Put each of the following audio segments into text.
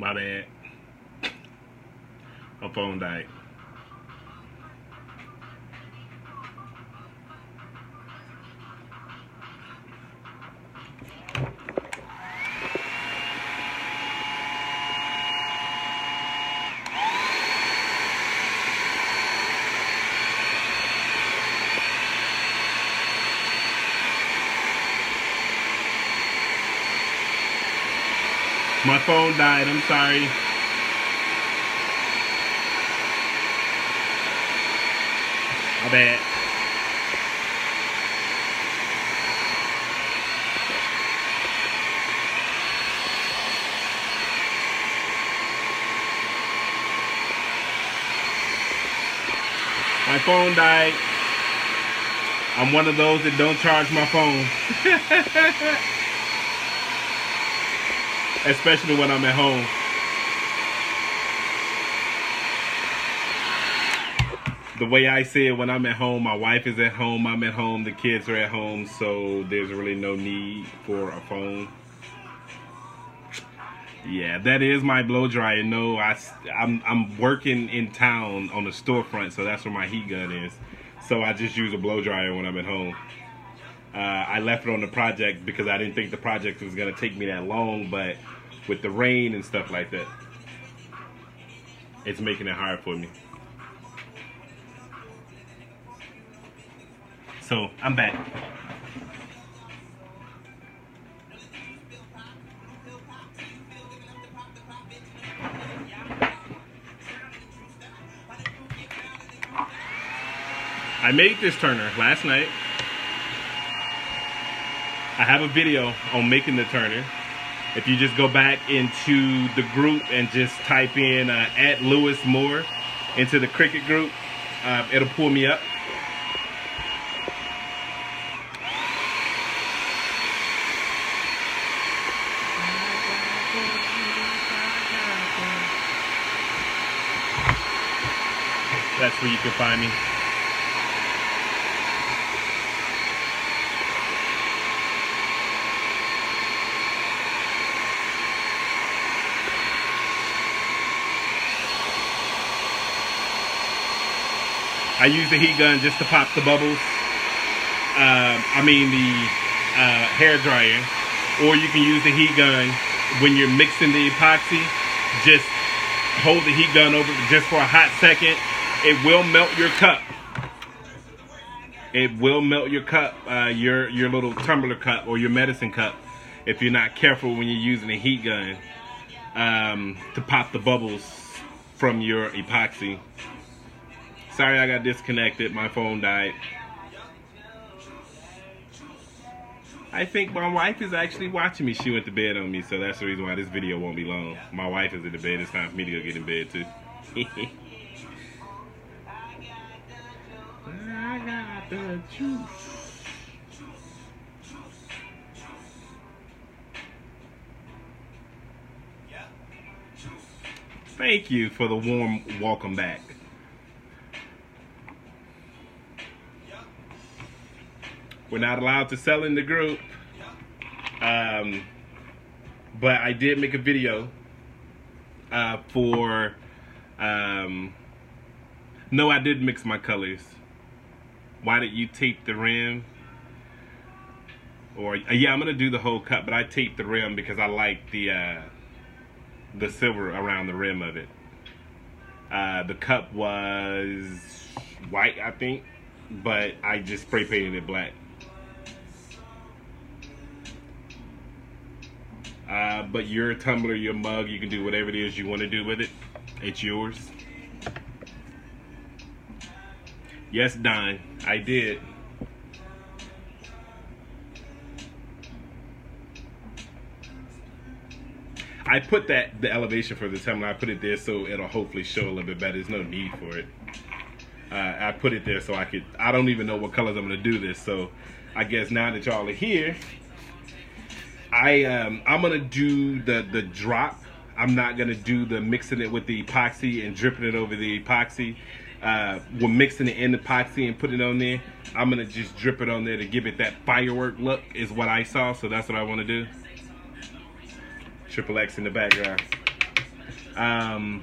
My bad. My phone died. My phone died, I'm sorry. My bad. My phone died. I'm one of those that don't charge my phone. Especially when I'm at home. The way I see it, when I'm at home, my wife is at home, I'm at home, the kids are at home, so there's really no need for a phone. Yeah, that is my blow dryer. No, I'm working in town on the storefront, so that's where my heat gun is. So I just use a blow dryer when I'm at home. I left it on the project because I didn't think the project was gonna take me that long, but with the rain and stuff like that, it's making it hard for me. So I'm back. I made this turner last night. I have a video on making the turner. If you just go back into the group and just type in @LewisMoore into the Cricut group, it'll pull me up. That's where you can find me. I use the heat gun just to pop the bubbles. I mean the hair dryer. Or you can use the heat gun when you're mixing the epoxy. Just hold the heat gun over just for a hot second. It will melt your cup. It will melt your cup, your little tumbler cup or your medicine cup, if you're not careful when you're using a heat gun to pop the bubbles from your epoxy. Sorry I got disconnected, my phone died. I think my wife is actually watching me. She went to bed on me, so that's the reason why this video won't be long. My wife is in the bed, it's time for me to go get in bed too. I got the juice. Thank you for the warm welcome back. We're not allowed to sell in the group, but I did make a video for, no, I did mix my colors. Why did you tape the rim? Or, yeah, I'm gonna do the whole cut, but I taped the rim because I like the silver around the rim of it. The cup was white, I think, but I just spray painted it black. But your tumbler, your mug, you can do whatever it is you want to do with it. It's yours. Yes, Don, I did. I put the elevation for the tumbler, I put it there so it'll hopefully show a little bit better. There's no need for it. I put it there so I don't even know what colors I'm going to do this, so I guess now that y'all are here, I'm gonna do the drop. I'm not gonna do the mixing it with the epoxy and dripping it over the epoxy. We're mixing it in the epoxy and put it on there. I'm gonna just drip it on there to give it that firework look, is what I saw, so that's what I want to do. Triple X in the background. I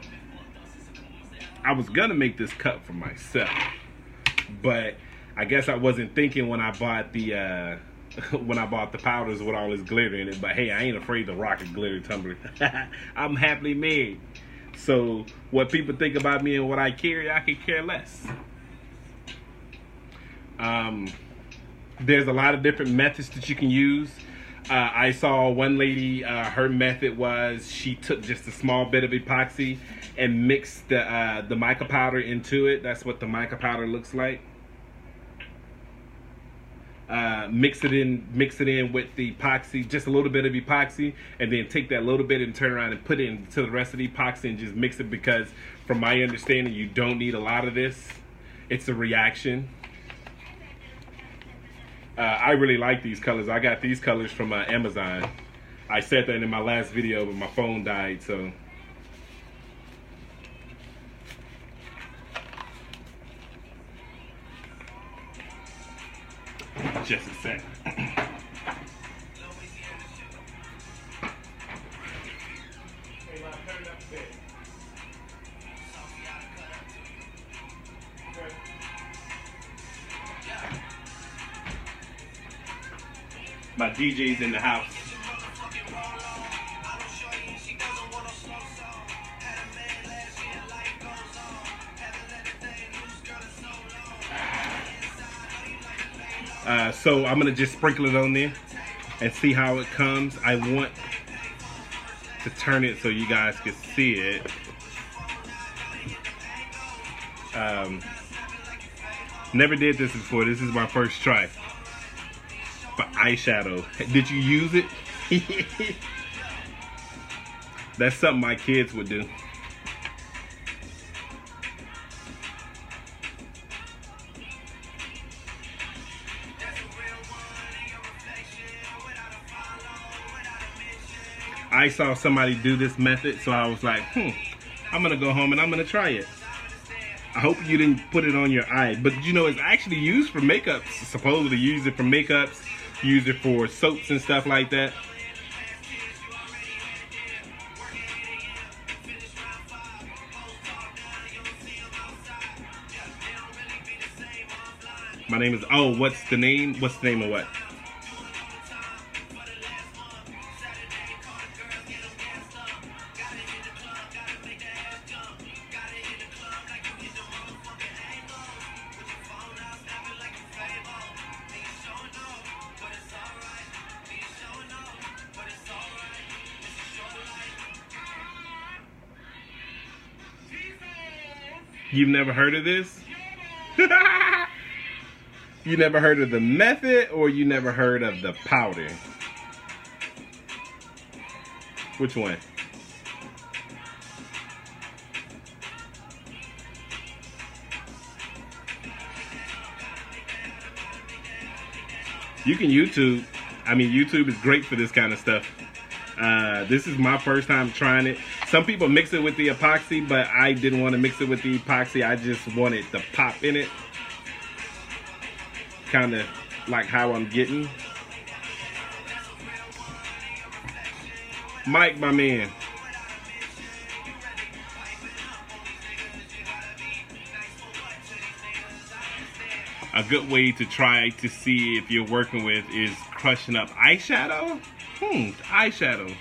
was gonna make this cup for myself, but I guess I wasn't thinking when I bought the when I bought the powders with all this glitter in it. But hey, I ain't afraid to rock a glitter tumbler. I'm happily married. So what people think about me and what I carry, I could care less. There's a lot of different methods that you can use. I saw one lady, her method was she took just a small bit of epoxy and mixed the mica powder into it. That's what the mica powder looks like. Mix it in with the epoxy, just a little bit of epoxy, and then take that little bit and turn around and put it into the rest of the epoxy and just mix it, because from my understanding, you don't need a lot of this. It's a reaction. I really like these colors. I got these colors from Amazon. I said that in my last video, but my phone died, so. Just a sec. My DJ's in the house. So I'm gonna just sprinkle it on there and see how it comes. I want to turn it so you guys can see it. Never did this before. This is my first try. For eyeshadow. Did you use it? That's something my kids would do. I saw somebody do this method, so I was like, I'm gonna go home and I'm gonna try it. I hope you didn't put it on your eye, but you know, it's actually used for makeups. Supposedly use it for makeups, use it for soaps and stuff like that. My name is, oh, what's the name? What's the name of what? You've never heard of this? You never heard of the method, or you never heard of the powder? Which one? You can YouTube. I mean, YouTube is great for this kind of stuff. This is my first time trying it. Some people mix it with the epoxy, but I didn't want to mix it with the epoxy. I just wanted the pop in it. Kind of like how I'm getting. Mike, my man. A good way to try to see if you're working with is crushing up eyeshadow. Eyeshadow.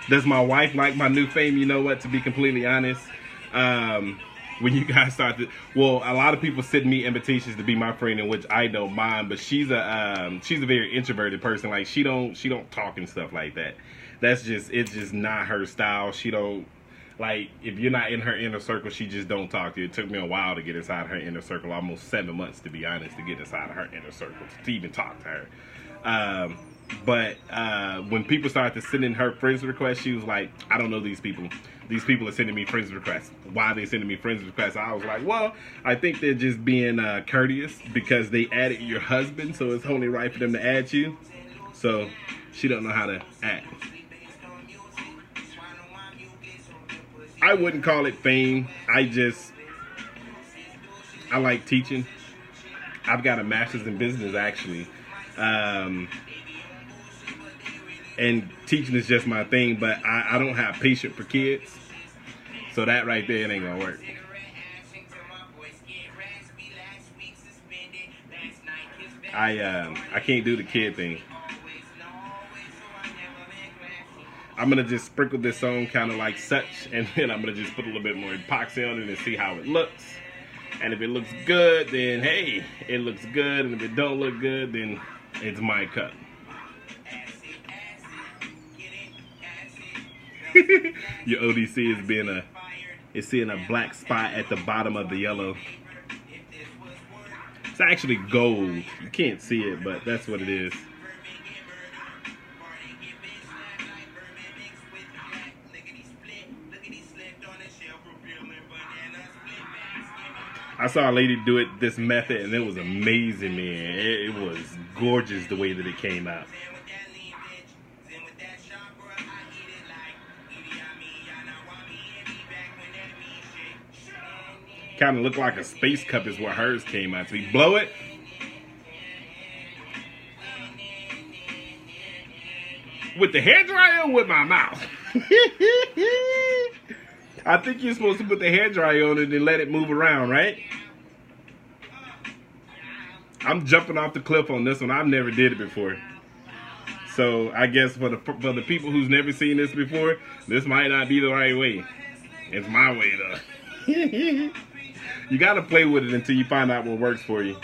Does my wife like my new fame? You know what, to be completely honest, when you guys start to, well, a lot of people send me invitations to be my friend, in which I don't mind, but she's a very introverted person. Like, she don't talk and stuff like that. It's just not her style. She don't, like, if you're not in her inner circle, she just don't talk to you. It took me a while to get inside her inner circle, almost 7 months, to be honest, to get inside of her inner circle, to even talk to her. But when people started to send in her friends requests, she was like, I don't know these people. These people are sending me friends requests. Why are they sending me friends requests? I was like, well, I think they're just being courteous because they added your husband, so it's only right for them to add you. So she don't know how to act. I wouldn't call it fame. I like teaching. I've got a master's in business, actually. and teaching is just my thing, but I don't have patience for kids. So that right there, it ain't gonna work. I can't do the kid thing. I'm gonna just sprinkle this on kind of like such, and then I'm gonna just put a little bit more epoxy on it and see how it looks. And if it looks good, then hey, it looks good. And if it don't look good, then it's MIca. Your ODC is it's seeing a black spot at the bottom of the yellow. It's actually gold. You can't see it, but that's what it is. I saw a lady do it this method, and it was amazing, man. It was gorgeous the way that it came out. Kind of looked like a space cup is what hers came out to be. Blow it. With the hairdryer or with my mouth? I think you're supposed to put the hairdryer on it and let it move around, right? I'm jumping off the cliff on this one. I've never did it before. So I guess for the people who's never seen this before, this might not be the right way. It's my way though. You gotta play with it until you find out what works for you.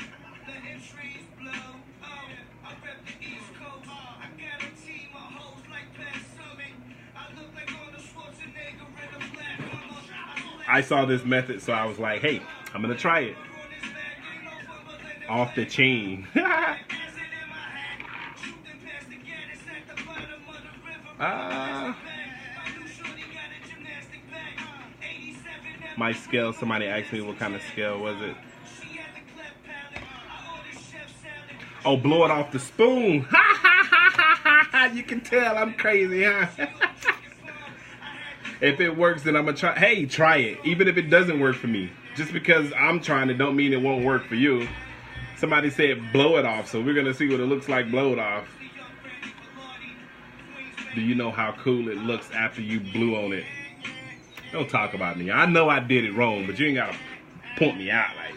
I saw this method, so I was like, hey, I'm gonna try it. Off the chain. My scale, somebody asked me what kind of scale was it. Oh, blow it off the spoon. You can tell I'm crazy, huh? If it works, then I'm gonna try. Hey, try it. Even if it doesn't work for me. Just because I'm trying it don't mean it won't work for you. Somebody said blow it off, so we're gonna see what it looks like blow it off. Do you know how cool it looks after you blew on it? Don't talk about me. I know I did it wrong, but you ain't gotta point me out like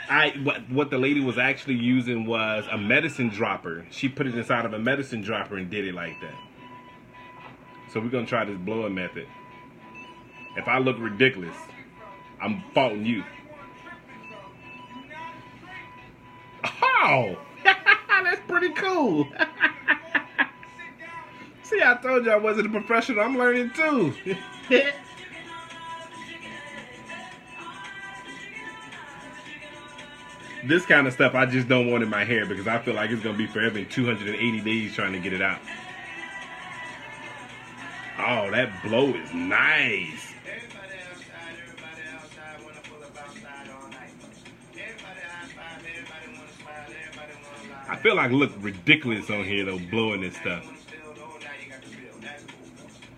that. What the lady was actually using was a medicine dropper. She put it inside of a medicine dropper and did it like that. So we're gonna try this blowing method. If I look ridiculous, I'm faulting you. Oh, that's pretty cool. See, I told you I wasn't a professional. I'm learning too. This kind of stuff I just don't want in my hair because I feel like it's gonna be forever in 280 days trying to get it out. Oh, that blow is nice. I feel like I look ridiculous on here though, blowing this stuff.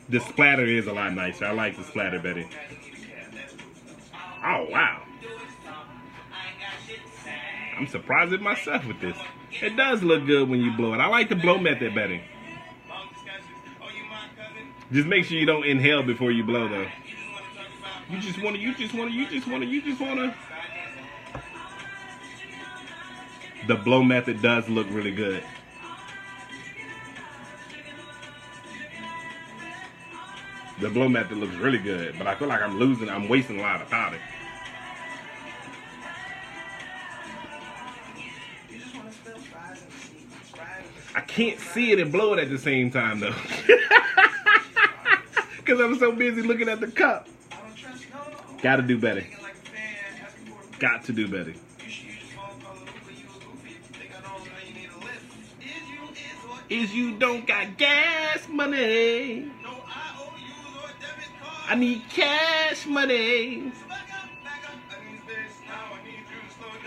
The splatter is a lot nicer. I like the splatter better. Oh, wow. I'm surprised at myself with this. It does look good when you blow it. I like the blow method better. Just make sure you don't inhale before you blow though. You just wanna. The blow method does look really good. The blow method looks really good, but I feel like I'm wasting a lot of powder. I can't see it and blow it at the same time though. Because I'm so busy looking at the cup. Gotta do better. Got to do better. Is you don't got gas money. I need cash money.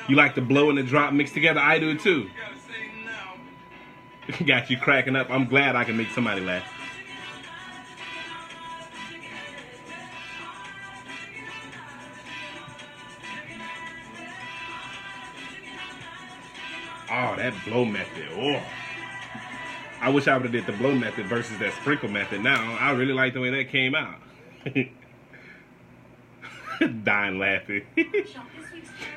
You like the blow and the drop mixed together? I do too. Got you cracking up. I'm glad I can make somebody laugh. Oh, that blow method. Oh. I wish I would have did the blow method versus that sprinkle method. Now, I really like the way that came out. Dying laughing.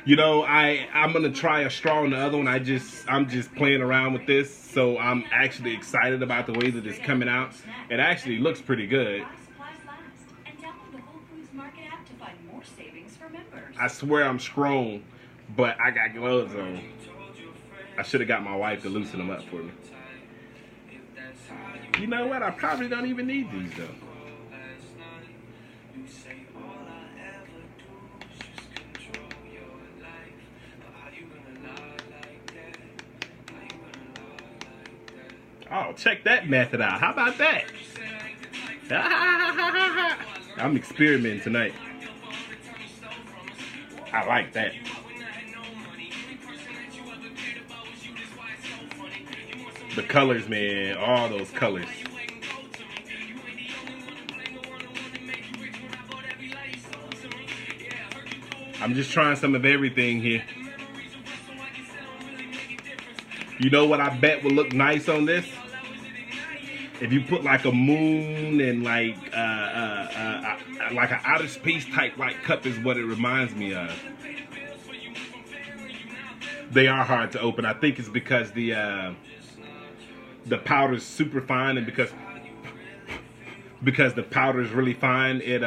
You know, I'm gonna try a straw on the other one. I'm just playing around with this, so I'm actually excited about the way that it's coming out. It actually looks pretty good. I swear I'm strong, but I got gloves on. I should have got my wife to loosen them up for me. You know what? I probably don't even need these though. Oh, check that method out. How about that? I'm experimenting tonight. I like that. The colors, man. All those colors. I'm just trying some of everything here. You know what I bet will look nice on this? If you put like a moon and like an outer space type like cup is what it reminds me of. They are hard to open. I think it's because the powder is super fine, and because the powder is really fine, it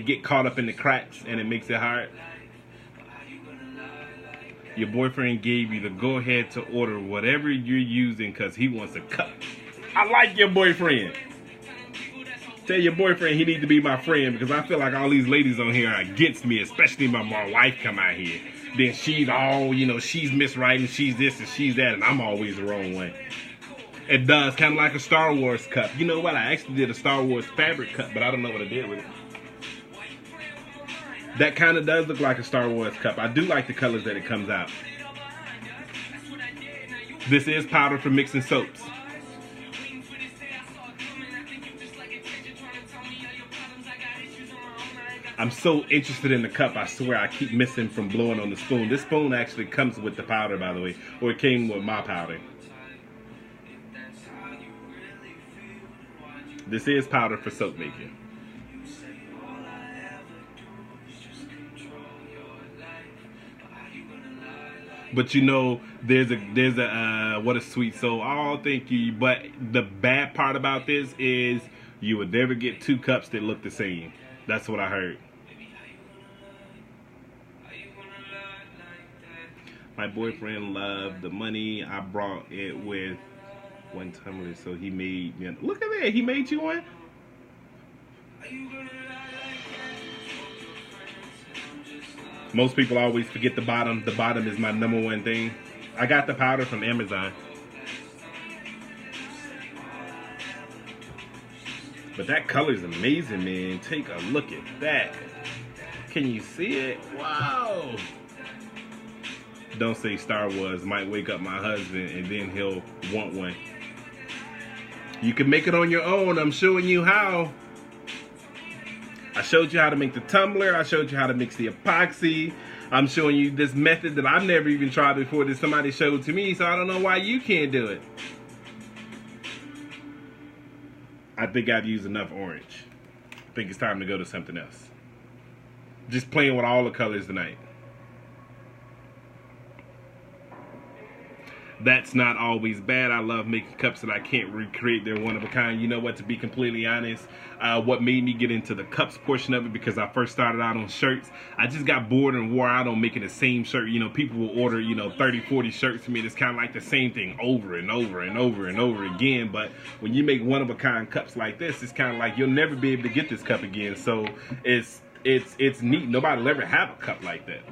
get caught up in the cracks and it makes it hard. Your boyfriend gave you the go-ahead to order whatever you're using because he wants a cup. I like your boyfriend. Tell your boyfriend he needs to be my friend, because I feel like all these ladies on here are against me, especially when my wife come out here. Then she's all, you know, she's miswriting, she's this and she's that, and I'm always the wrong way. It does, kind of like a Star Wars cup. You know what? I actually did a Star Wars fabric cup, but I don't know what I did with it. That kind of does look like a Star Wars cup. I do like the colors that it comes out. This is powder for mixing soaps. I'm so interested in the cup, I swear I keep missing from blowing on the spoon. This spoon actually comes with the powder, by the way. Or it came with my powder. This is powder for soap making. But you know, there's a what a sweet soul. Oh, thank you. But the bad part about this is you would never get two cups that look the same. That's what I heard. My boyfriend loved the money. I brought it with one tumbler, so he made me. Look at that. He made you one. Most people always forget the bottom. The bottom is my #1 thing. I got the powder from Amazon. But that color is amazing, man. Take a look at that. Can you see it? Wow. Don't say Star Wars. Might wake up my husband and then he'll want one. You can make it on your own. I'm showing you how. I showed you how to make the tumbler. I showed you how to mix the epoxy. I'm showing you this method that I've never even tried before that somebody showed to me, so I don't know why you can't do it. I think I've used enough orange. I think it's time to go to something else. Just playing with all the colors tonight. That's not always bad. I love making cups that I can't recreate. They're one of a kind. You know what, to be completely honest, what made me get into the cups portion of it, because I first started out on shirts, I just got bored and wore out on making the same shirt. You know, people will order, you know, 30, 40 shirts from me. It's kind of like the same thing over and over and over and over again. But when you make one of a kind cups like this, it's kind of like you'll never be able to get this cup again. So it's neat. Nobody will ever have a cup like that.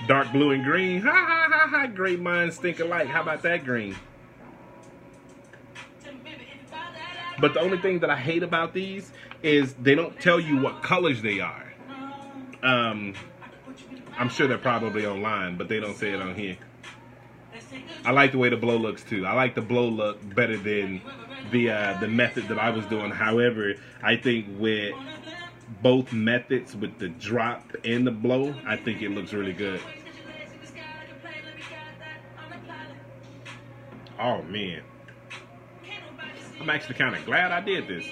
Dark blue and green. Ha ha ha ha. Great minds think alike. How about that green? But the only thing that I hate about these is they don't tell you what colors they are. I'm sure they're probably online, but they don't say it on here. I like the way the blow looks too. I like the blow look better than the method that I was doing. However, I think with both methods, with the drop and the blow, I think it looks really good. Oh man, I'm actually kind of glad I did this.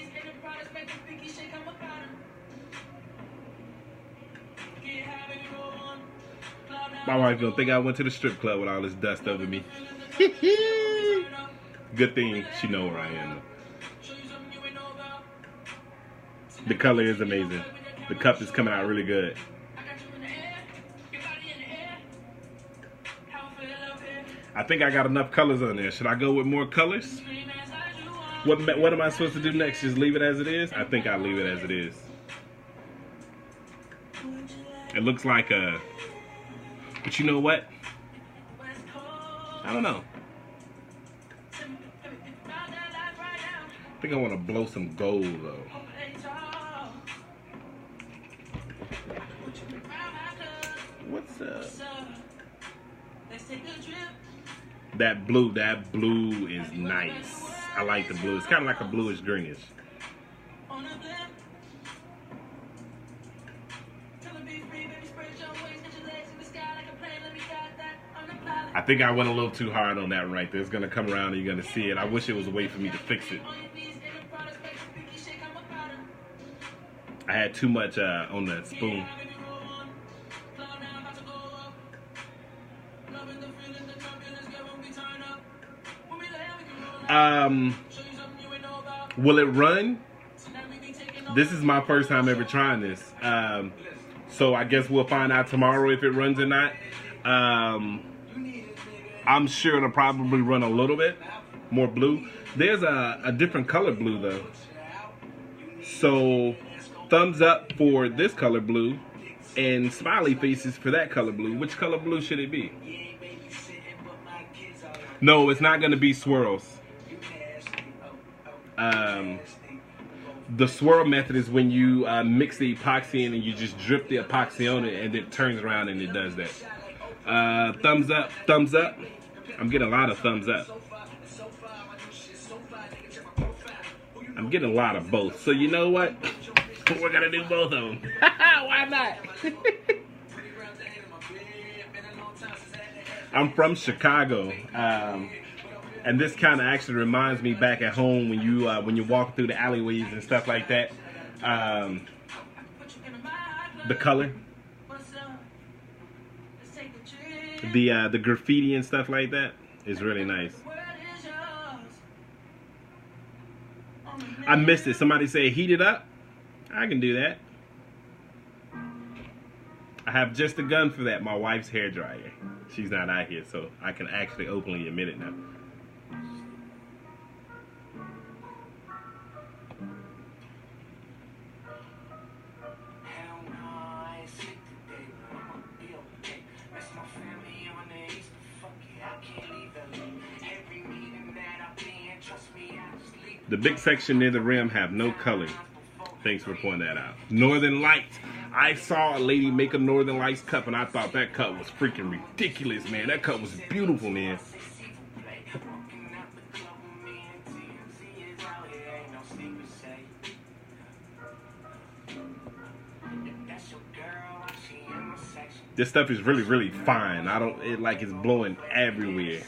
My wife gonna think I went to the strip club with all this dust over me. Good thing she know where I am. The color is amazing. The cup is coming out really good. I think I got enough colors on there. Should I go with more colors? What am I supposed to do next? Just leave it as it is? I think I'll leave it as it is. It looks like a... But you know what? I don't know. I think I want to blow some gold though. What's up? That blue is nice. I like the blue. It's kind of like a bluish greenish. I think I went a little too hard on that right there. It's going to come around and you're going to see it. I wish it was a way for me to fix it. I had too much on that spoon. Will it run? This is my first time ever trying this. So I guess we'll find out tomorrow if it runs or not. I'm sure it'll probably run a little bit more blue. There's a different color blue though. So thumbs up for this color blue and smiley faces for that color blue. Which color blue should it be? No, it's not going to be swirls. The swirl method is when you mix the epoxy in and you just drip the epoxy on it and it turns around and it does that. Thumbs up, thumbs up. I'm getting a lot of thumbs up. I'm getting a lot of both. So you know what? We're going to do both of them. Why not? I'm from Chicago. And this kind of actually reminds me back at home when you walk through the alleyways and stuff like that. The color, the graffiti and stuff like that is really nice. I missed it. Somebody say heat it up. I can do that. I have just a gun for that. My wife's hairdryer. She's not out here, so I can actually openly admit it now. The big section near the rim have no color. Thanks for pointing that out. Northern Lights. I saw a lady make a Northern Lights cup and I thought that cup was freaking ridiculous, man. That cup was beautiful, man. This stuff is really, really fine. Like it's blowing everywhere.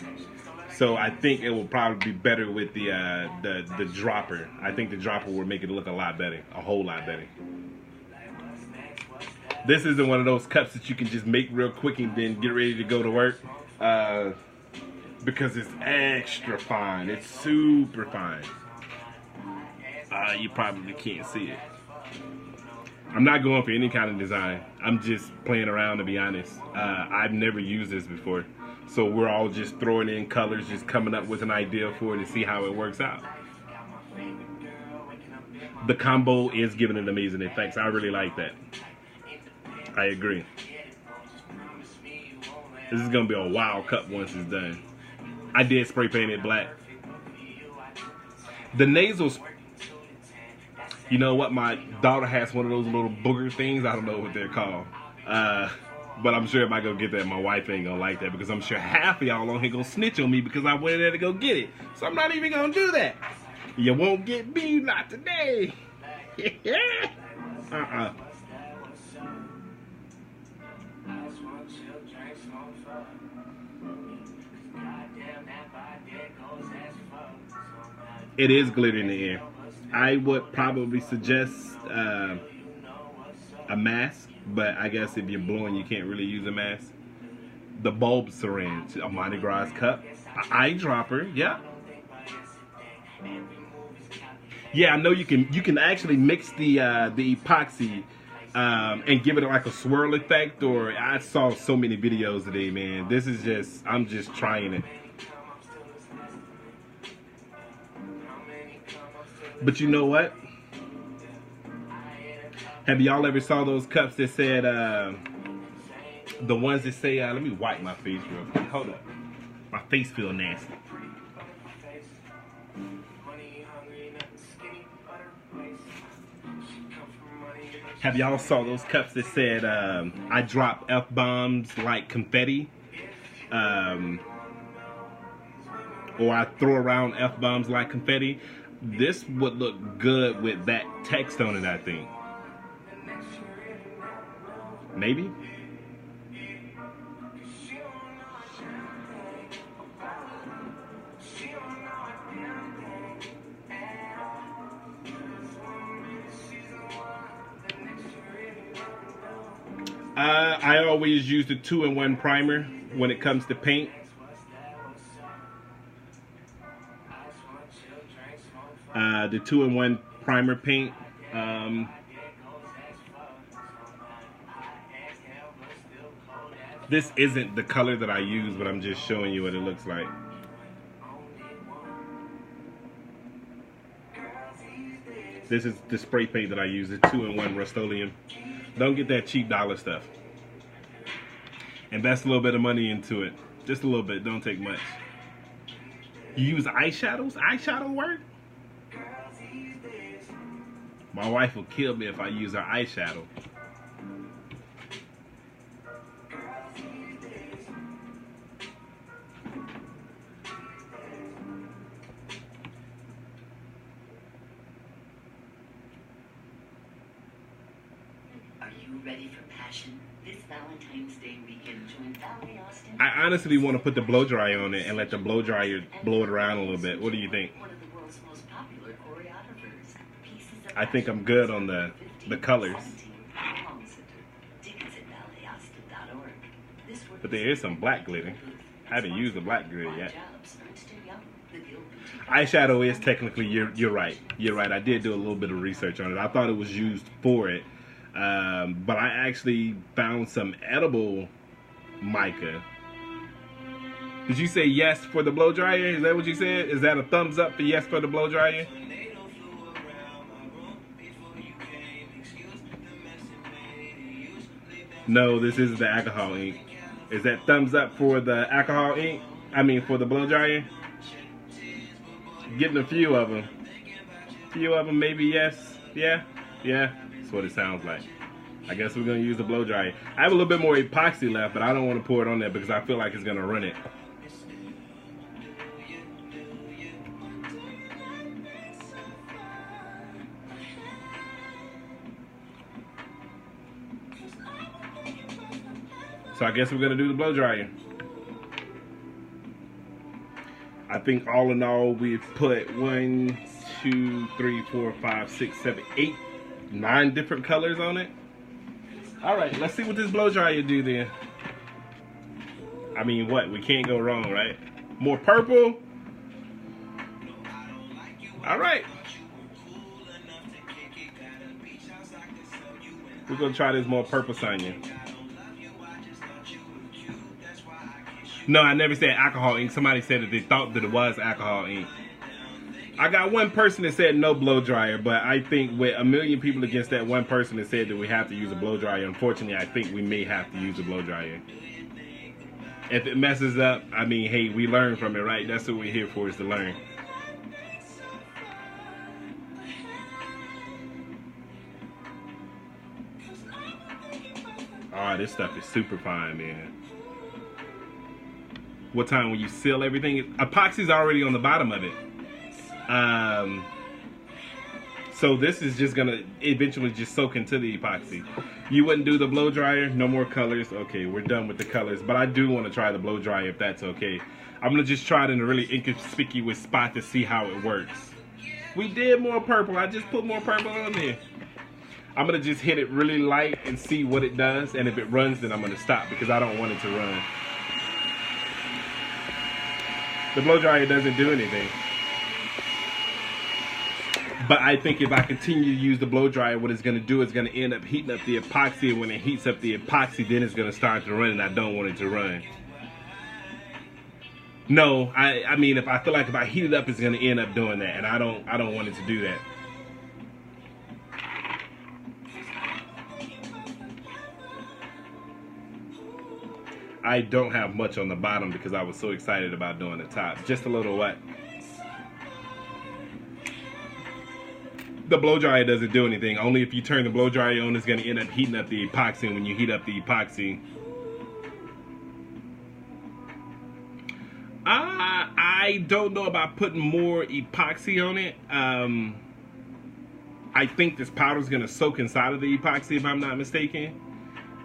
So I think it will probably be better with the dropper. I think the dropper will make it look a lot better, a whole lot better. This isn't one of those cups that you can just make real quick and then get ready to go to work, because it's extra fine. It's super fine. You probably can't see it. I'm not going for any kind of design. I'm just playing around, to be honest. I've never used this before. So we're all just throwing in colors, just coming up with an idea for it to see how it works out. The combo is giving it amazing effects. I really like that. I agree. This is going to be a wild cup once it's done. I did spray paint it black. The nasals, you know what? My daughter has one of those little booger things. I don't know what they're called. But I'm sure if I go get that, my wife ain't gonna like that because I'm sure half of y'all on here gonna snitch on me because I went there to go get it. So I'm not even gonna do that. You won't get me, not today. It is glitter in the air. I would probably suggest a mask, but I guess if you're blowing, you can't really use a mask. The bulb syringe, a Mardi Gras cup, an eyedropper, yeah. Yeah, I know you can actually mix the epoxy and give it like a swirl effect. Or I saw so many videos today, man. This is just, I'm just trying it. But you know what? Have y'all ever saw those cups that said, the ones that say, let me wipe my face real quick. Hold up. My face feel nasty. Have y'all saw those cups that said, I drop F-bombs like confetti? Or I throw around F-bombs like confetti? This would look good with that text on it, I think. Maybe? I always use the 2-in-1 primer when it comes to paint. The 2-in-1 primer paint. This isn't the color that I use, but I'm just showing you what it looks like. This is the spray paint that I use, the 2-in-1 Rust-Oleum. Don't get that cheap dollar stuff. Invest a little bit of money into it. Just a little bit, don't take much. You use eyeshadows? Eyeshadow work? My wife will kill me if I use her eyeshadow. Ready for passion? This Valentine's Day weekend, join Valerie Austin. I honestly want to put the blow dryer on it and let the blow dryer blow it around a little bit. What do you think? One of the world's most popular choreographers. I think I'm good on the colors. But there is some black glitter. I haven't used the black glitter yet. Eyeshadow is technically, you're right. You're right. I did do a little bit of research on it. I thought it was used for it. But I actually found some edible mica. Did you say yes for the blow dryer? Is that what you said? Is that a thumbs up for yes for the blow dryer? No, this isn't the alcohol ink. Is that thumbs up for the alcohol ink? I mean for the blow dryer? Getting a few of them. Few of them, maybe yes. Yeah? Yeah. That's what it sounds like. I guess we're going to use the blow dryer. I have a little bit more epoxy left, but I don't want to pour it on there because I feel like it's going to run it. So I guess we're going to do the blow dryer. I think all in all we've put 1, 2, 3, 4, 5, 6, 7, 8, 9 different colors on it. Alright, let's see what this blow dryer do then. I mean, what? We can't go wrong, right? More purple. Alright. We're going to try this more purple Sonya. No, I never said alcohol ink. Somebody said that they thought that it was alcohol ink. I got one person that said no blow dryer, but I think with a million people against that one person that said that we have to use a blow dryer, unfortunately, I think we may have to use a blow dryer. If it messes up, I mean, hey, we learn from it, right? That's what we're here for, is to learn. Oh, this stuff is super fine, man. What time when you seal everything? Epoxy's already on the bottom of it. So this is just gonna eventually just soak into the epoxy. You wouldn't do the blow dryer, no more colors. Okay, we're done with the colors, but I do want to try the blow dryer if that's okay. I'm gonna just try it in a really inconspicuous spot to see how it works. We did more purple. I just put more purple on there. I'm gonna just hit it really light and see what it does, and if it runs, then I'm gonna stop because I don't want it to run. The blow dryer doesn't do anything. But I think if I continue to use the blow dryer, what it's going to do is going to end up heating up the epoxy. And when it heats up the epoxy, then it's going to start to run, and I don't want it to run. No, I mean, if I feel like if I heat it up, it's going to end up doing that, and I don't want it to do that. I don't have much on the bottom because I was so excited about doing the top. Just a little wet. The blow dryer doesn't do anything. Only if you turn the blow dryer on, it's going to end up heating up the epoxy. And when you heat up the epoxy, I don't know about putting more epoxy on it. I think this powder is going to soak inside of the epoxy, if I'm not mistaken.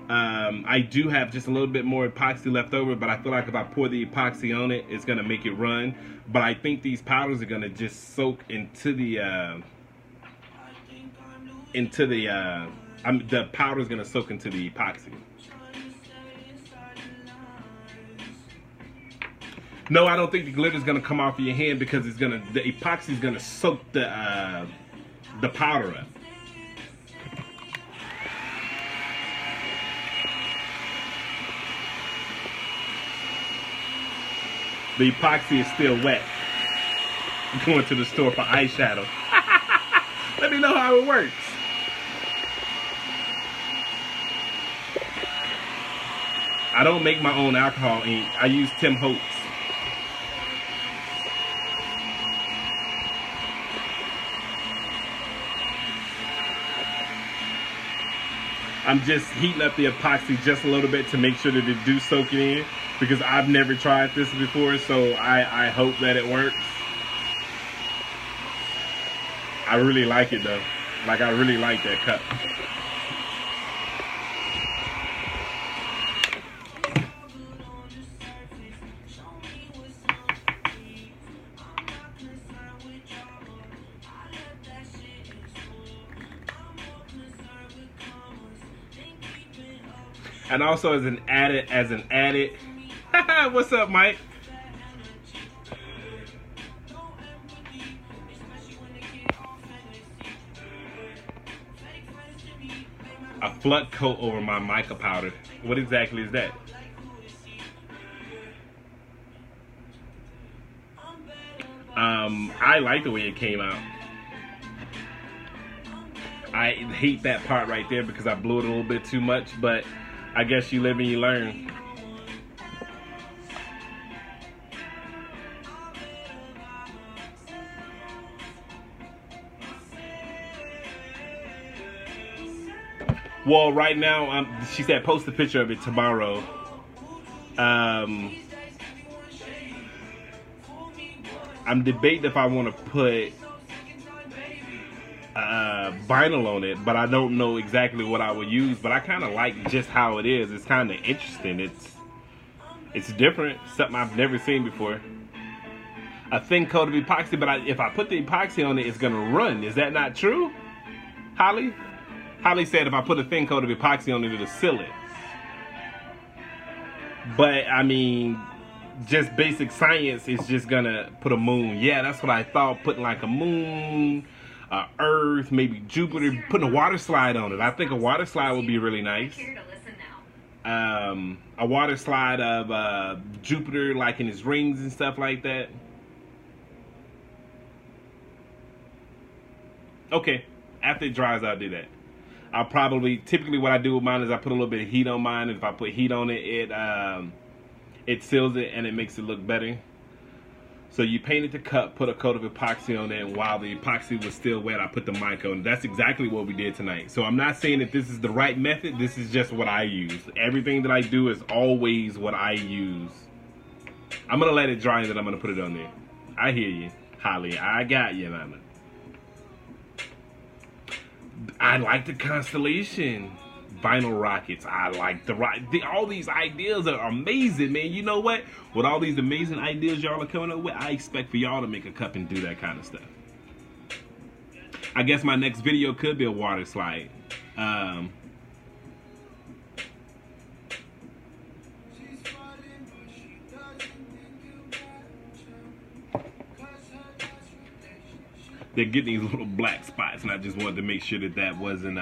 I do have just a little bit more epoxy left over, but I feel like if I pour the epoxy on it, it's going to make it run. But I think these powders are going to just soak into the the powder is going to soak into the epoxy. No, I don't think the glitter is going to come off of your hand because the epoxy is going to soak the powder up. The epoxy is still wet. I'm going to the store for eyeshadow. Let me know how it works. I don't make my own alcohol ink. I use Tim Holtz. I'm just heating up the epoxy just a little bit to make sure that it do soak it in, because I've never tried this before, so I hope that it works. I really like it though. Like, I really like that cup. And also as an added, what's up, Mike? A flood coat over my mica powder. What exactly is that? I like the way it came out. I hate that part right there because I blew it a little bit too much, but I guess you live and you learn. Well, right now, she said post a picture of it tomorrow. I'm debating if I want to put vinyl on it, but I don't know exactly what I would use. But I kind of like just how it is. It's kind of interesting. It's different, something I've never seen before. A thin coat of epoxy, but if I put the epoxy on it, it's gonna run. Is that not true, Holly? Holly said if I put a thin coat of epoxy on it, it'll seal it. But I mean, just basic science is just gonna put a moon. Yeah, that's what I thought. Putting like a moon, Earth, maybe Jupiter, putting a water slide on it. I think a water slide would be really nice. A water slide of Jupiter, like in his rings and stuff like that. Okay, after it dries, I'll do that. I'll probably, typically what I do with mine is I put a little bit of heat on mine. If I put heat on it, it seals it and it makes it look better. So you painted the cup, put a coat of epoxy on it, and while the epoxy was still wet, I put the mica on. That's exactly what we did tonight. So I'm not saying that this is the right method. This is just what I use. Everything that I do is always what I use. I'm going to let it dry and then I'm going to put it on there. I hear you, Holly. I got you, mama. I like the Constellation vinyl rockets. I like all these ideas are amazing, man. You know what? With all these amazing ideas y'all are coming up with, I expect for y'all to make a cup and do that kind of stuff. I guess my next video could be a water slide. They're getting these little black spots, and I just wanted to make sure that that wasn't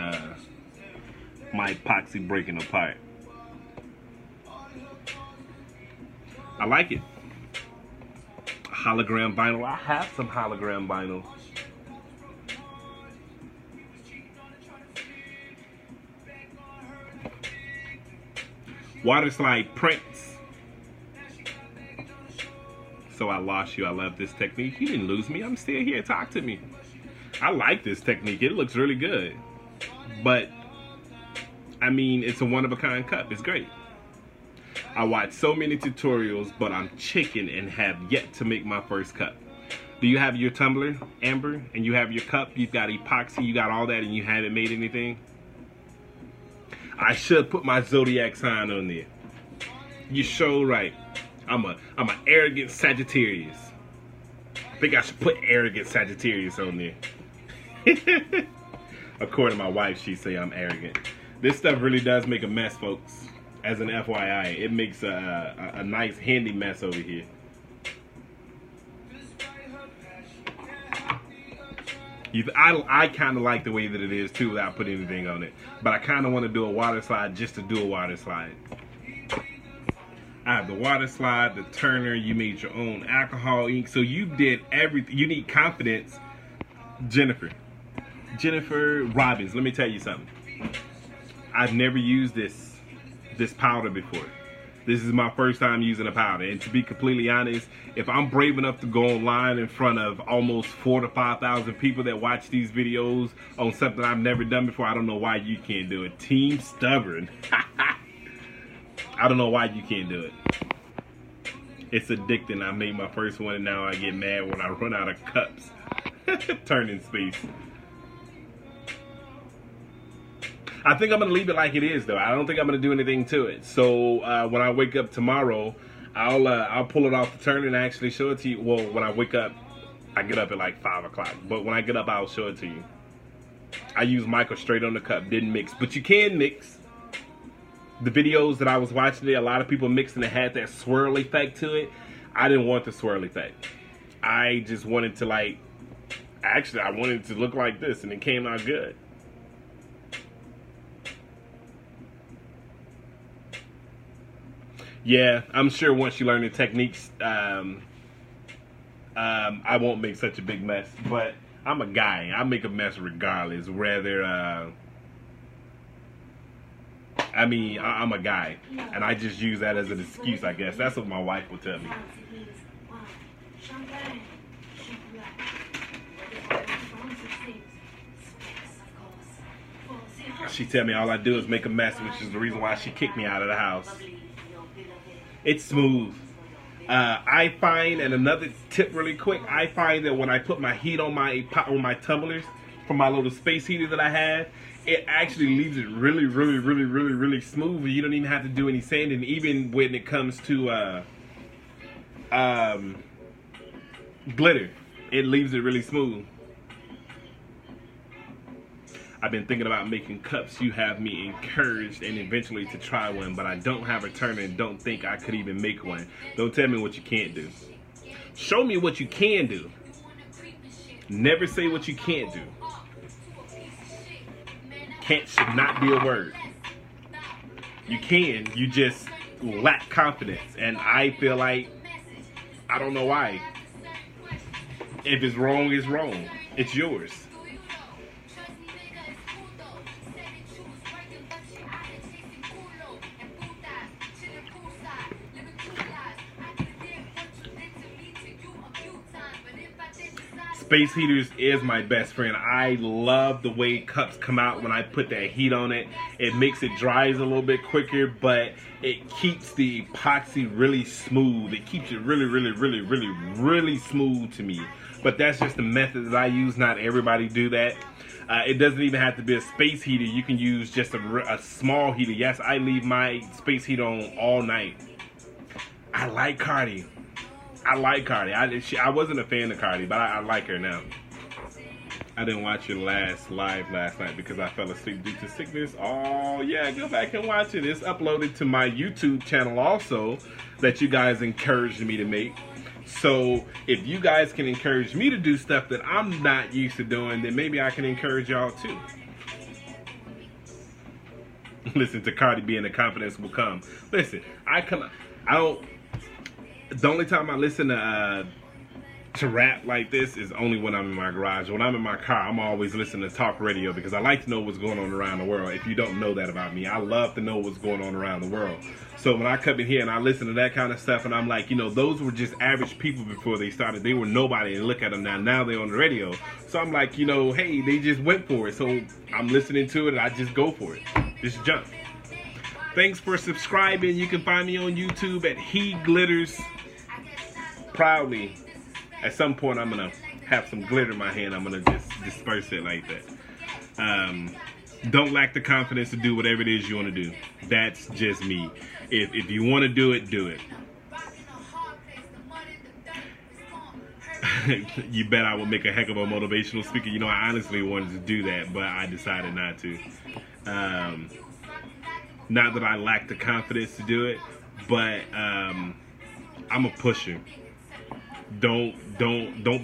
my epoxy breaking apart. I like it. Hologram vinyl. I have some hologram vinyl. Water slide prints. So I lost you. I love this technique. You didn't lose me. I'm still here. Talk to me. I like this technique. It looks really good. But, I mean, it's a one-of-a-kind cup. It's great. I watched so many tutorials, but I'm chicken and have yet to make my first cup. Do you have your tumbler, Amber? And you have your cup? You've got epoxy. You got all that and you haven't made anything? I should put my zodiac sign on there. You're so right. I'm an arrogant Sagittarius. I think I should put arrogant Sagittarius on there. According to my wife, she say I'm arrogant. This stuff really does make a mess, folks. As an FYI, it makes a nice handy mess over here. I kind of like the way that it is too without putting anything on it. But I kind of want to do a water slide just to do a water slide. I have the water slide, the turner, you made your own alcohol ink. So you did everything. You need confidence. Jennifer Robbins, let me tell you something. I've never used this powder before. This is my first time using a powder. And to be completely honest, if I'm brave enough to go online in front of almost 4,000 to 5,000 people that watch these videos on something I've never done before, I don't know why you can't do it. Team Stubborn. I don't know why you can't do it. It's addicting. I made my first one and now I get mad when I run out of cups. Turning space. I think I'm going to leave it like it is though. I don't think I'm going to do anything to it. So when I wake up tomorrow, I'll pull it off the turner and actually show it to you. Well, when I wake up, I get up at like 5 o'clock. But when I get up, I'll show it to you. I use MIca straight on the cup. Didn't mix. But you can mix. The videos that I was watching today, a lot of people mixing it had that swirl effect to it. I didn't want the swirl effect. I just wanted to like, actually I wanted it to look like this and it came out good. Yeah, I'm sure once you learn the techniques, I won't make such a big mess. But I'm a guy. I make a mess regardless. Whether, I mean, I'm a guy. And I just use that as an excuse, I guess. That's what my wife will tell me. She tell me all I do is make a mess, which is the reason why she kicked me out of the house. It's smooth. I find, and another tip really quick, I find that when I put my heat on my tumblers from my little space heater that I have, it actually leaves it really smooth. You don't even have to do any sanding, even when it comes to glitter. It leaves it really smooth. I've been thinking about making cups. You have me encouraged and eventually to try one, but I don't have a turner and don't think I could even make one. Don't tell me what you can't do. Show me what you can do. Never say what you can't do. Can't should not be a word. You can, you just lack confidence. And I feel like, I don't know why. If it's wrong, it's wrong. It's yours. space heaters is my best friend. I love the way cups come out when I put that heat on it. It makes it dries a little bit quicker, but it keeps the epoxy really smooth. It keeps it really smooth to me. But that's just the method that I use. Not everybody do that. It doesn't even have to be a space heater. You can use just a small heater. Yes, I leave my space heater on all night. I like Cardi. I wasn't a fan of Cardi, but I like her now. I didn't watch your last live last night because I fell asleep due to sickness. Oh yeah, go back and watch it. It's uploaded to my YouTube channel also that you guys encouraged me to make. So if you guys can encourage me to do stuff that I'm not used to doing, then maybe I can encourage y'all too. Listen to Cardi B and the confidence will come. Listen, the only time I listen to rap like this is only when I'm in my garage. When I'm in my car, I'm always listening to talk radio because I like to know what's going on around the world. If you don't know that about me, I love to know what's going on around the world. So when I come in here and I listen to that kind of stuff and I'm like, you know, those were just average people before they started. They were nobody, and look at them now. Now they're on the radio. So I'm like, you know, hey, they just went for it. So I'm listening to it and I just go for it. Just jump. Thanks for subscribing. You can find me on YouTube at He Glitters. Proudly, at some point I'm gonna have some glitter in my hand. I'm gonna just disperse it like that. Don't lack the confidence to do whatever it is you want to do. That's just me. If you want to do it, do it. You bet I will make a heck of a motivational speaker. You know, I honestly wanted to do that, but I decided not to. Not that I lack the confidence to do it, but I'm a pusher. Don't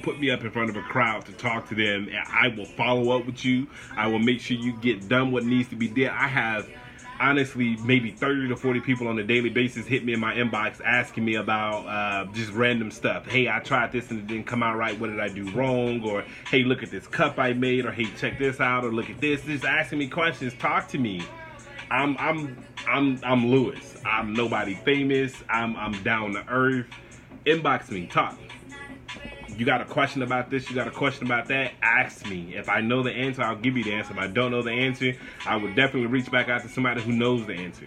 put me up in front of a crowd to talk to them. I will follow up with you. I will make sure you get done what needs to be done. I have honestly maybe 30 to 40 people on a daily basis hit me in my inbox asking me about just random stuff. Hey, I tried this and it didn't come out right. What did I do wrong? Or hey, look at this cup I made. Or hey, check this out. Or look at this. Just asking me questions. Talk to me. I'm Lewis. I'm nobody famous. I'm down to earth. Inbox me. Talk. You got a question about this, you got a question about that, ask me. If I know the answer, I'll give you the answer. If I don't know the answer, I would definitely reach back out to somebody who knows the answer.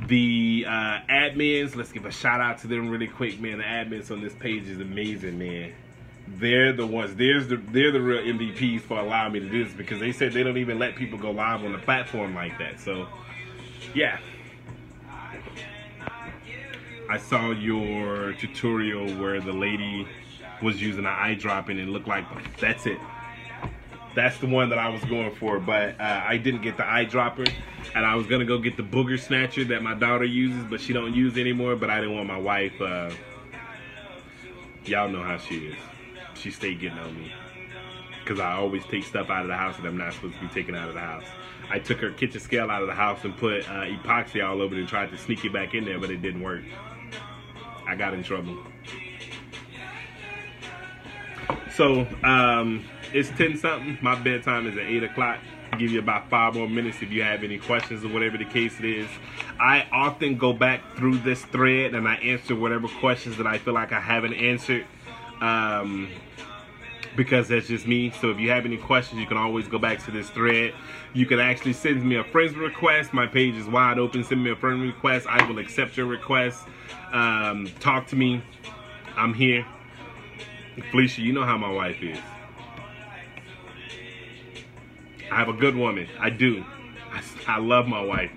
The admins, let's give a shout out to them really quick, man. The admins on this page is amazing, man. They're the ones, they're the real MVPs for allowing me to do this, because they said they don't even let people go live on the platform like that. So, yeah. I saw your tutorial where the lady was using an eye drop and it looked like, that's it. That's the one that I was going for, but I didn't get the eye dropper, and I was gonna go get the booger snatcher that my daughter uses, but she don't use anymore. But I didn't want my wife. Y'all know how she is. She stayed getting on me because I always take stuff out of the house that I'm not supposed to be taking out of the house. I took her kitchen scale out of the house and put epoxy all over it and tried to sneak it back in there, but it didn't work. I got in trouble. So, it's 10 something. My bedtime is at 8 o'clock. I'll give you about 5 more minutes if you have any questions or whatever the case it is. I often go back through this thread and I answer whatever questions that I feel like I haven't answered. Because that's just me. So if you have any questions, you can always go back to this thread. You can actually send me a friend request. My page is wide open. Send me a friend request. I will accept your request. Talk to me. I'm here. Felicia, you know how my wife is. I have a good woman. I do. I love my wife.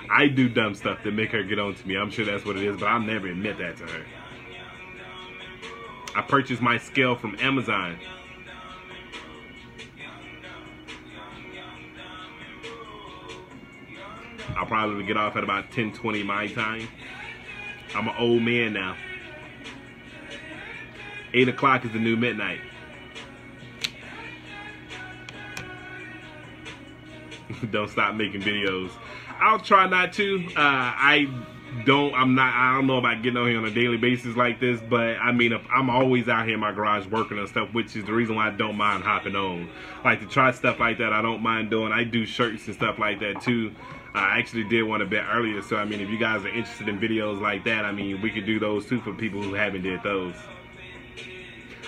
I do dumb stuff to make her get on to me. I'm sure that's what it is, but I'll never admit that to her. I purchased my scale from Amazon. I'll probably get off at about 10:20 my time. I'm an old man now. 8 o'clock is the new midnight. Don't stop making videos. I'll try not to. I don't know about getting on here on a daily basis like this, but I mean, if I'm always out here in my garage working on stuff, which is the reason why I don't mind hopping on. Like to try stuff like that, I don't mind doing. I do shirts and stuff like that too. I actually did one a bit earlier, so I mean, if you guys are interested in videos like that, I mean, we could do those too for people who haven't did those.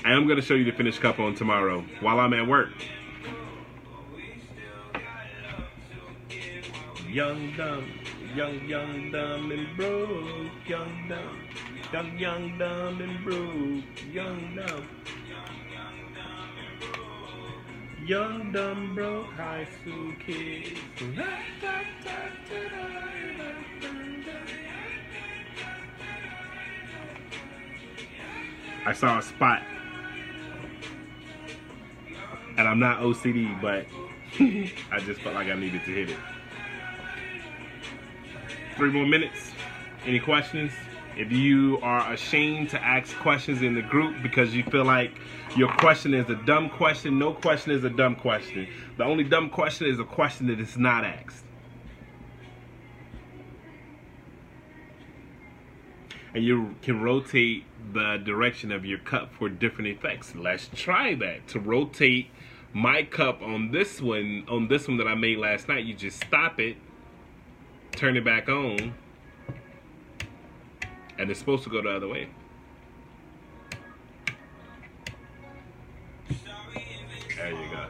I am going to show you the finished cup on tomorrow while I'm at work. Young, dumb, and broke. Young, dumb, and broke. Young, dumb. Young, dumb, broke high school kids. I saw a spot. And I'm not OCD, but I just felt like I needed to hit it. 3 more minutes. Any questions? If you are ashamed to ask questions in the group because you feel like your question is a dumb question, no question is a dumb question. The only dumb question is a question that is not asked. And you can rotate the direction of your cup for different effects. Let's try that. To rotate my cup on this one that I made last night, you just stop it, turn it back on, and it's supposed to go the other way. There you go.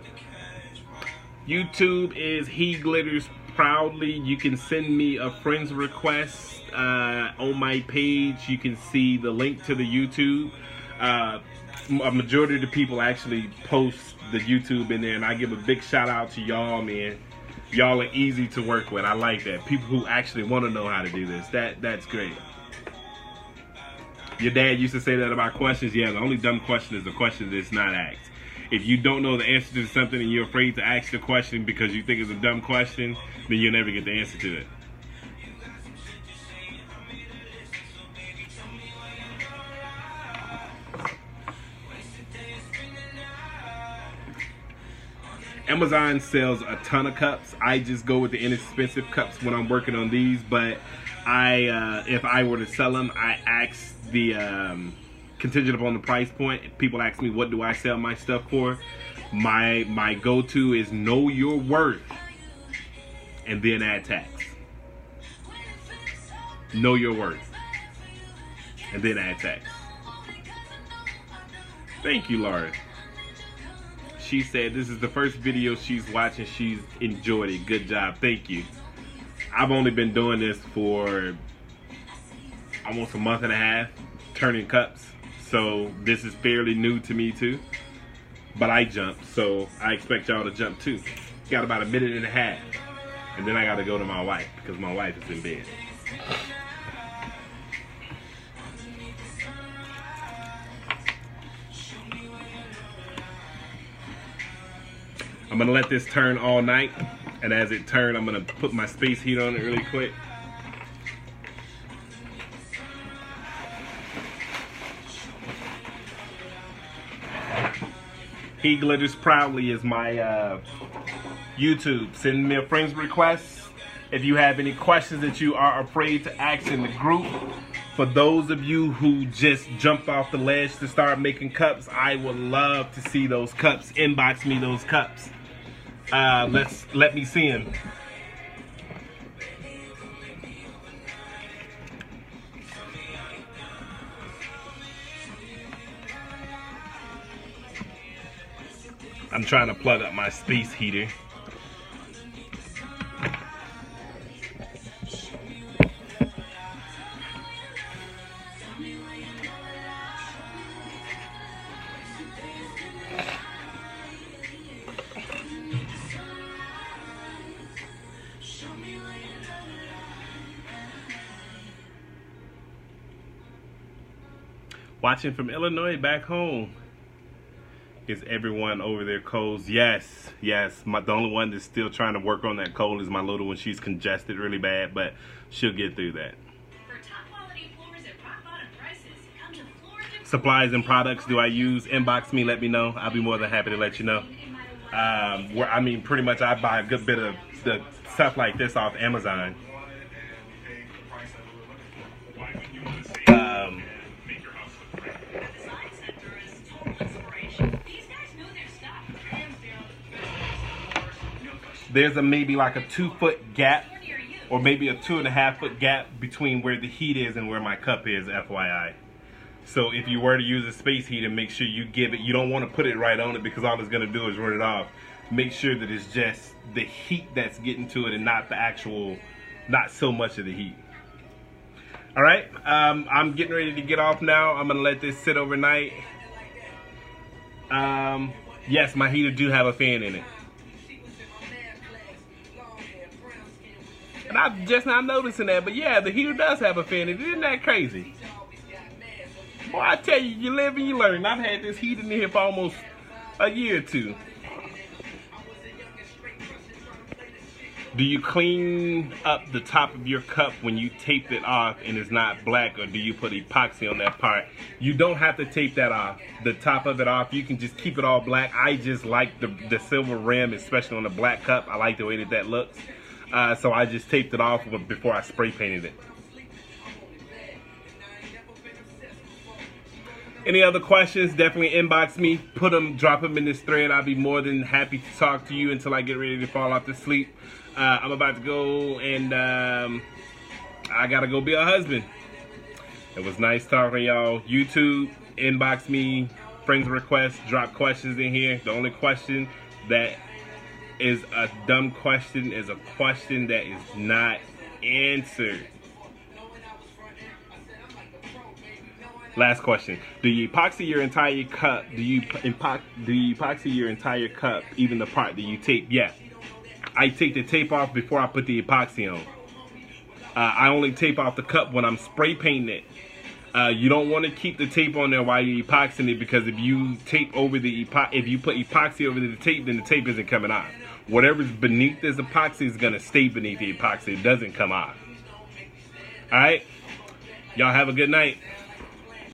YouTube is He Glitters Proudly. You can send me a friend's request on my page. You can see the link to the YouTube. A majority of the people actually post the YouTube in there, and I give a big shout out to y'all, man. Y'all are easy to work with. I like that. People who actually want to know how to do this. That's great. Your dad used to say that about questions. Yeah, the only dumb question is the question that's not asked. If you don't know the answer to something and you're afraid to ask the question because you think it's a dumb question, then you'll never get the answer to it. Amazon sells a ton of cups. I just go with the inexpensive cups when I'm working on these, but if I were to sell them, I ask the contingent upon the price point. People ask me, what do I sell my stuff for? My go-to is know your worth and then add tax. Know your worth and then add tax. Thank you, Laura. She said this is the first video she's watching. She's enjoyed it. Good job. Thank you. I've only been doing this for almost a month and a half, turning cups. So this is fairly new to me too. But I jumped, so I expect y'all to jump too. Got about a minute and a half. And then I gotta go to my wife because my wife is in bed. I'm gonna let this turn all night, and as it turns, I'm gonna put my space heat on it really quick. He Glitters Proudly is my YouTube. Send me a friend's request if you have any questions that you are afraid to ask in the group. For those of you who just jumped off the ledge to start making cups, I would love to see those cups. Inbox me those cups. Let me see them. I'm trying to plug up my space heater. Watching from Illinois back home. Is everyone over their colds? Yes. The only one that's still trying to work on that cold is my little one. She's congested really bad, but she'll get through that. For top quality floors at rock bottom prices, come to Florida. Supplies and products do I use? Inbox me, let me know. I'll be more than happy to let you know. I mean, pretty much I buy a good bit of the stuff like this off Amazon. There's maybe like a 2-foot gap, or maybe a 2.5-foot gap between where the heat is and where my cup is, FYI. So if you were to use a space heater, make sure you you don't want to put it right on it because all it's going to do is run it off. Make sure that it's just the heat that's getting to it and not the actual, not so much of the heat. All right, I'm getting ready to get off now. I'm going to let this sit overnight. Yes, my heater do have a fan in it. And I'm just not noticing that, but yeah, the heater does have a fan in it. Isn't that crazy? Boy, I tell you, you live and you learn. I've had this heater in here for almost a year or two. Do you clean up the top of your cup when you tape it off and it's not black, or do you put epoxy on that part? You don't have to tape that off, the top of it off. You can just keep it all black. I just like the silver rim, especially on the black cup. I like the way that looks. So I just taped it off before I spray painted it. Any other questions, definitely inbox me. Drop them in this thread. I'll be more than happy to talk to you until I get ready to fall off to sleep. I'm about to go and I gotta go be a husband. It was nice talking to y'all. YouTube, inbox me, friends requests, drop questions in here. The only question that is a dumb question is a question that is not answered. Last question. Do you epoxy your entire cup? Do you epoxy your entire cup, even the part that you tape? Yeah. I take the tape off before I put the epoxy on. I only tape off the cup when I'm spray painting it. You don't want to keep the tape on there while you're epoxying it, because if you tape over if you put epoxy over the tape, then the tape isn't coming off. Whatever's beneath this epoxy is gonna stay beneath the epoxy. It doesn't come off. All right. Y'all have a good night.